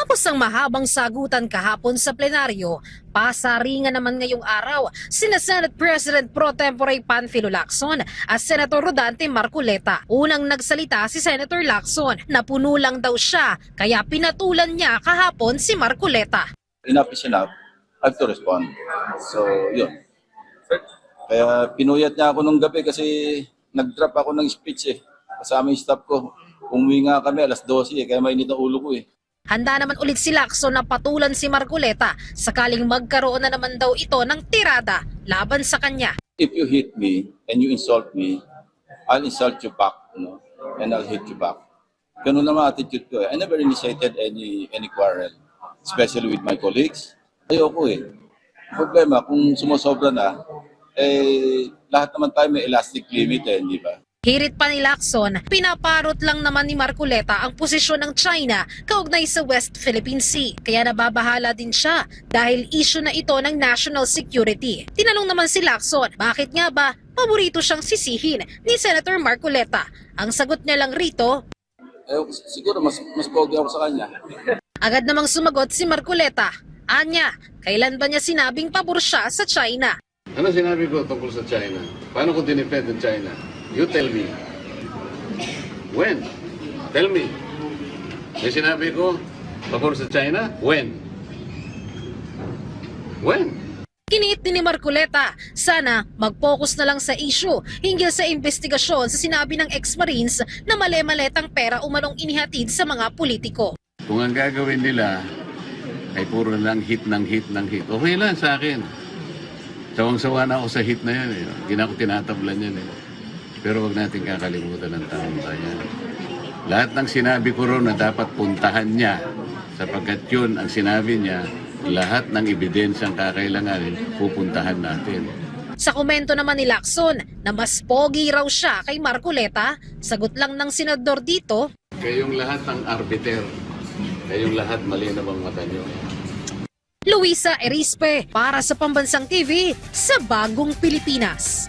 Matapos ang mahabang sagutan kahapon sa plenaryo, pasaringan naman ngayong araw sina Senate President Pro Tempore Panfilo Lacson at Senator Rodante Marcoleta. Unang nagsalita si Senator Lacson na puno lang daw siya kaya pinatulan niya kahapon si Marcoleta. Enough is enough. I have to respond. So, yun. Kaya pinuyat niya ako nung gabi kasi nag-drop ako ng speech eh. Kasama yung staff ko. Umuwi nga kami alas 12 kaya mainit ang ulo ko eh. Handa naman ulit si Lacson na patulan si Marcoleta sakaling magkaroon na naman daw ito ng tirada laban sa kanya. If you hit me and you insult me, I'll insult you back, and I'll hit you back. Ganun naman attitude ko eh. I never initiated any quarrel, especially with my colleagues. Ayoko eh. Problema, kung sumusobra na, lahat naman tayo may elastic limit eh, di ba? Hirit pa ni Lacson, pinaparot lang naman ni Marcoleta ang posisyon ng China kaugnay sa West Philippine Sea. Kaya nababahala din siya dahil issue na ito ng national security. Tinanong naman si Lacson, bakit nga ba paborito siyang sisihin ni Senator Marcoleta? Ang sagot niya lang rito, Siguro mas pogi ako sa kanya. agad namang sumagot si Marcoleta. Anya, kailan ba niya sinabing pabor siya sa China? Ano sinabi ko tungkol sa China? Paano ko dinefend ang China? You tell me. When? Tell me. May sinabi ko, pabor sa China? When? When? Kiniit din ni Marcoleta, sana mag-focus na lang sa issue hinggil sa investigasyon sa sinabi ng ex-Marines na mali-maletang pera umanong inihatid sa mga politiko. Kung ang gagawin nila ay puro lang hit ng hit ng hit, okay lang sa akin. Sawang-sawa na ako sa hit na yan eh. Hindi na ako tinatablan yan eh. Pero wag natin kakalimutan ng taong bayan. Lahat ng sinabi ko ron na dapat puntahan niya, sapagkat yun ang sinabi niya, lahat ng ebidensyang kakailanganin, pupuntahan natin. Sa komento naman ni Lacson na mas pogi raw siya kay Marcoleta, sagot lang ng senador dito, Kayong lahat ng arbiter, kayong lahat malinaw ang mata niyo. Luisa Erispe para sa Pambansang TV sa Bagong Pilipinas.